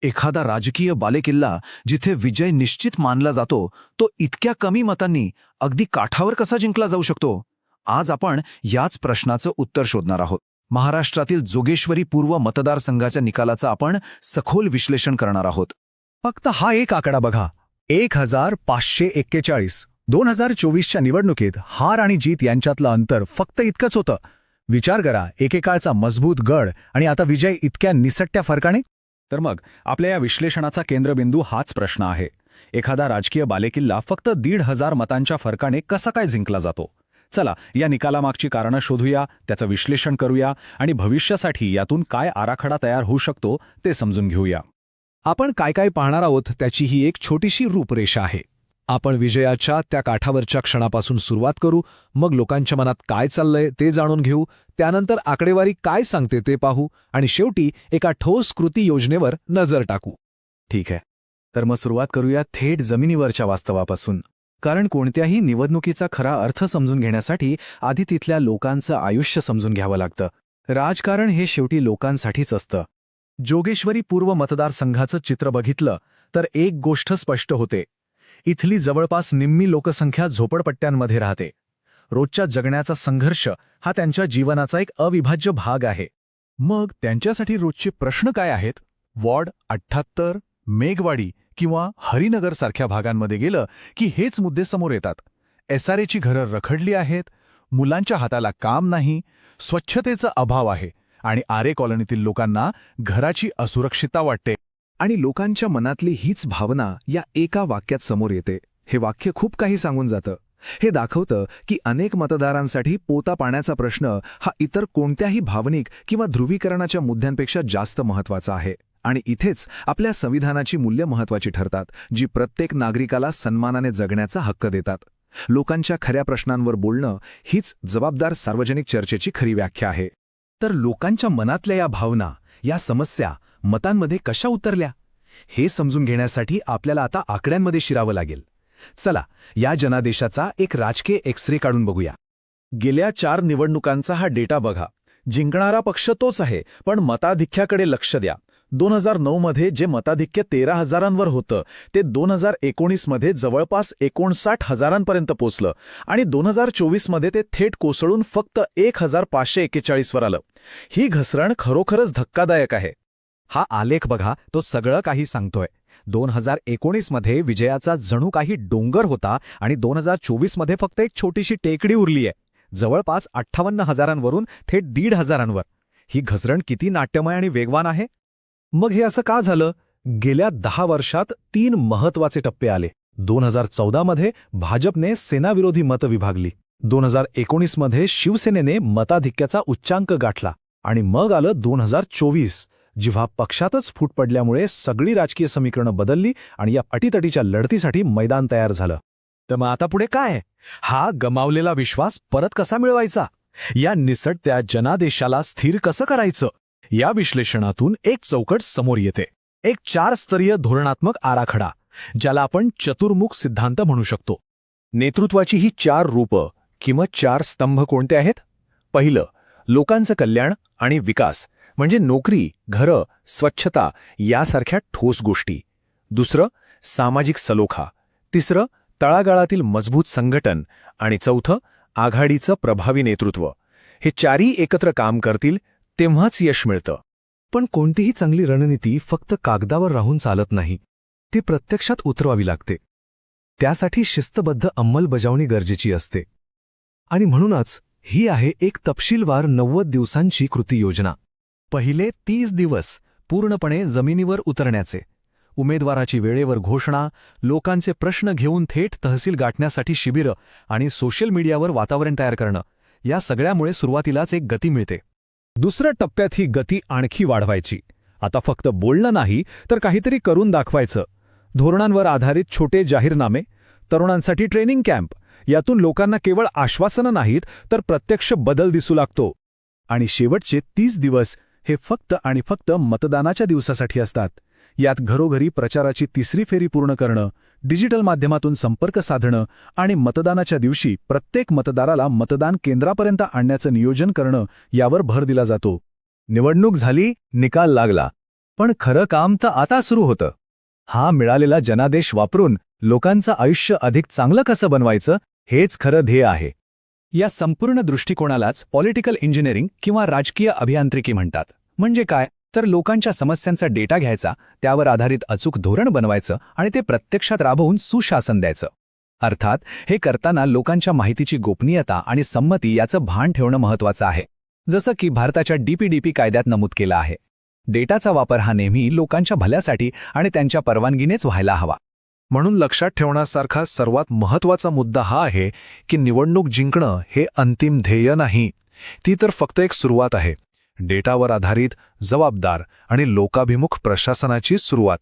एखादा राजकीय बालेकिल्ला जिथे विजय निश्चित मानला जातो तो इतक्या कमी मतांनी अगदी काठावर कसा जिंकला जाऊ शकतो? आज आपण याच प्रश्नाचं उत्तर शोधणार आहोत. महाराष्ट्रातील जोगेश्वरी पूर्व मतदारसंघाच्या निकालाचं आपण सखोल विश्लेषण करणार आहोत. फक्त हा एक आकडा बघा, 1541. 2024च्या निवडणुकीत हार आणि जीत यांच्यातलं अंतर फक्त इतकंच होतं. विचार करा, एकेकाळचा मजबूत गड आणि आता विजय इतक्या निसटत्या फरकाने. तर मग आपल्या या विश्लेषणाचा केंद्रबिंदू हाच प्रश्न आहे. एखादा राजकीय बालेकिल्ला फक्त 1,500 मतांच्या फरकाने कसा काय जिंकला जातो? चला या निकालामागची कारणं शोधूया, त्याचं विश्लेषण करूया आणि भविष्यासाठी यातून काय आराखडा तयार होऊ शकतो ते समजून घेऊया. आपण काय काय पाहणार आहोत त्याची ही एक छोटीशी रूपरेषा आहे. आपण विजयाच्या त्या काठावरच्या क्षणापासून सुरुवात करू, मग लोकांच्या मनात काय चाललंय ते जाणून घेऊ, त्यानंतर आकडेवारी काय सांगते ते पाहू आणि शेवटी एका ठोस कृती योजनेवर नजर टाकू. ठीक आहे, तर मग सुरुवात करूया थेट जमिनीवरच्या वास्तवापासून. कारण कोणत्याही निवडणुकीचा खरा अर्थ समजून घेण्यासाठी आधी तिथल्या लोकांचं आयुष्य समजून घ्यावं लागतं. राजकारण हे शेवटी लोकांसाठीच असतं. जोगेश्वरी पूर्व मतदारसंघाचं चित्र बघितलं तर एक गोष्ट स्पष्ट होते. इथली जवळपास निम्मी लोकसंख्या झोपडपट्ट्यांमध्ये राहते. रोजच्या जगण्याचा संघर्ष हा त्यांच्या जीवनाचा एक अविभाज्य भाग आहे. मग त्यांच्यासाठी रोजचे प्रश्न काय आहेत? वॉर्ड 78, मेघवाडी किंवा हरिनगरसारख्या भागांमध्ये गेलं की हेच मुद्दे समोर येतात. SRAची घरं रखडली आहेत, मुलांच्या हाताला काम नाही, स्वच्छतेचा अभाव आहे आणि आरे कॉलनीतील लोकांना घराची असुरक्षितता वाटते. आणि लोकांच्या मनातली हीच भावना या एका वाक्यात समोर येते. हे वाक्य खूप काही सांगून जातं. हे दाखवतं की अनेक मतदारांसाठी पोता पाण्याचा प्रश्न हा इतर कोणत्याही भावनिक किंवा ध्रुवीकरणाच्या मुद्द्यांपेक्षा जास्त महत्त्वाचा आहे. आणि इथेच आपल्या संविधानाची मूल्य महत्त्वाची ठरतात, जी प्रत्येक नागरिकाला सन्मानाने जगण्याचा हक्क देतात. लोकांच्या खऱ्या प्रश्नांवर बोलणं हीच जबाबदार सार्वजनिक चर्चेची खरी व्याख्या आहे. तर लोकांच्या मनातल्या या भावना, या समस्या मतांमध्ये कशा उतरल्या हे समजून घेण्यासाठी आपल्याला आता आकड्यांमध्ये शिरावं लागेल. चला या जनादेशाचा एक राजकीय एक्सरे काढून बघूया. गेल्या 4 निवडणुकांचा हा डेटा बघा. जिंकणारा पक्ष तोच आहे, पण मताधिक्याकडे लक्ष द्या. 2009 मध्ये जे मताधिक्य 13,000 होतं ते 2019 मध्ये जवळपास 59,000 पोचलं आणि 2024 मध्ये ते थेट कोसळून फक्त 1,541 वर आलं. ही घसरण खरोखरच धक्कादायक आहे. हा आलेख बघा, तो सगळं काही सांगतोय. 2019 मध्ये विजयाचा जणू काही डोंगर होता आणि 2024 मध्ये फक्त एक छोटीशी टेकडी उरलीय. जवळपास 58,000 वरून थेट 1,500 ही घसरण किती नाट्यमय आणि वेगवान आहे. मग हे असं का झालं? गेल्या 10 वर्षात 3 महत्वाचे टप्पे आले. 2014 मध्ये भाजपने सेनाविरोधी मतं विभागली. 2019 मध्ये शिवसेनेने मताधिक्याचा उच्चांक गाठला आणि मग आलं 2024, जेव्हा पक्षातच फूट पडल्यामुळे सगळी राजकीय समीकरणं बदलली आणि या अटीतटीच्या लढतीसाठी मैदान तयार झालं. तर मग आता पुढे काय? हा गमावलेला विश्वास परत कसा मिळवायचा? या निसटत्या जनादेशाला स्थिर कसं करायचं? या विश्लेषणातून एक चौकट समोर येते. एक 4-स्तरीय धोरणात्मक आराखडा, ज्याला आपण चतुर्मुख सिद्धांत म्हणू शकतो. नेतृत्वाची ही 4 रूपं किंवा 4 स्तंभ कोणते आहेत? पहिलं, लोकांचं कल्याण आणि विकास, म्हणजे नोकरी, घरं, स्वच्छता यासारख्या ठोस गोष्टी. दुसरं, सामाजिक सलोखा. तिसरं, तळागाळातील मजबूत संघटन. आणि चौथं, आघाडीचं प्रभावी नेतृत्व. हे 4ही एकत्र काम करतील तेव्हाच यश मिळतं. पण कोणतीही चांगली रणनीती फक्त कागदावर राहून चालत नाही. ती प्रत्यक्षात उतरवावी लागते. त्यासाठी शिस्तबद्ध अंमलबजावणी गरजेची असते. आणि म्हणूनच ही आहे एक तपशीलवार 90 दिवसांची कृती योजना. पहिले 30 दिवस पूर्णपणे जमिनीवर उतरण्याचे. उमेदवाराची वेळेवर घोषणा, लोकांचे प्रश्न घेऊन थेट तहसील गाठण्यासाठी शिबिरं आणि सोशल मीडियावर वातावरण तयार करणं, या सगळ्यामुळे सुरुवातीलाच एक गती मिळते. दुसऱ्या टप्प्यात ही गती आणखी वाढवायची. आता फक्त बोलणं नाही, तर काहीतरी करून दाखवायचं. धोरणांवर आधारित छोटे जाहीरनामे, तरुणांसाठी ट्रेनिंग कॅम्प, यातून लोकांना केवळ आश्वासनं नाहीत तर प्रत्यक्ष बदल दिसू लागतो. आणि शेवटचे 30 दिवस हे फक्त आणि फक्त मतदानाच्या दिवसासाठी असतात. यात घरोघरी प्रचाराची 3री फेरी पूर्ण करणं, डिजिटल माध्यमातून संपर्क साधणं आणि मतदानाच्या दिवशी प्रत्येक मतदाराला मतदान केंद्रापर्यंत आणण्याचं नियोजन करणं यावर भर दिला जातो. निवडणूक झाली, निकाल लागला. पण खरं काम तर आता सुरू होतं. हा मिळालेला जनादेश वापरून लोकांचं आयुष्य अधिक चांगलं कसं बनवायचं हेच खरं ध्येय आहे. या संपूर्ण दृष्टिकोनालाच पॉलिटिकल इंजिनिअरिंग किंवा राजकीय अभियांत्रिकी म्हणतात. म्हणजे काय तर लोकांच्या समस्यांचा डेटा घ्यायचा, त्यावर आधारित अचूक धोरण बनवायचं आणि ते प्रत्यक्षात राबवून सुशासन द्यायचं. अर्थात हे करताना लोकांच्या माहितीची गोपनीयता आणि संमती याचं भान ठेवणं महत्त्वाचं आहे. जसं की भारताच्या DPDP कायद्यात नमूद केलं आहे. डेटाचा वापर हा नेहमी लोकांच्या भल्यासाठी आणि त्यांच्या परवानगीनेच व्हायला हवा. म्हणून लक्षात ठेवण्यासारखा सर्वात महत्त्वाचा मुद्दा हा आहे की निवडणूक जिंकणं हे अंतिम ध्येय नाही. ती तर फक्त एक सुरुवात आहे. डेटावर आधारित, जबाबदार आणि लोकाभिमुख प्रशासनाची सुरुवात.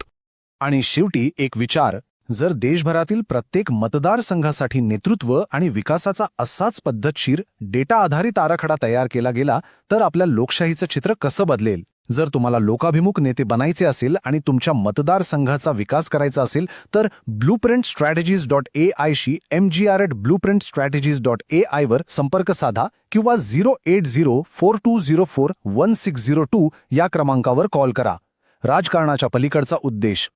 आणि शेवटी एक विचार, जर देशभरातील प्रत्येक मतदारसंघासाठी नेतृत्व आणि विकासाचा असाच पद्धतशीर डेटा आधारित आराखडा तयार केला गेला तर आपल्या लोकशाहीचं चित्र कसं बदलेल. जर तुम्हाला लोकाभिमुख नेते बनायचे असेल आणि तुमच्या मतदारसंघाचा विकास करायचा असेल तर blueprintstrategies.ai शी mgr@blueprintstrategies.ai वर संपर्क साधा किंवा 08042041602 या क्रमांकावर कॉल करा. राजकारणाच्या पलीकडचा उद्देश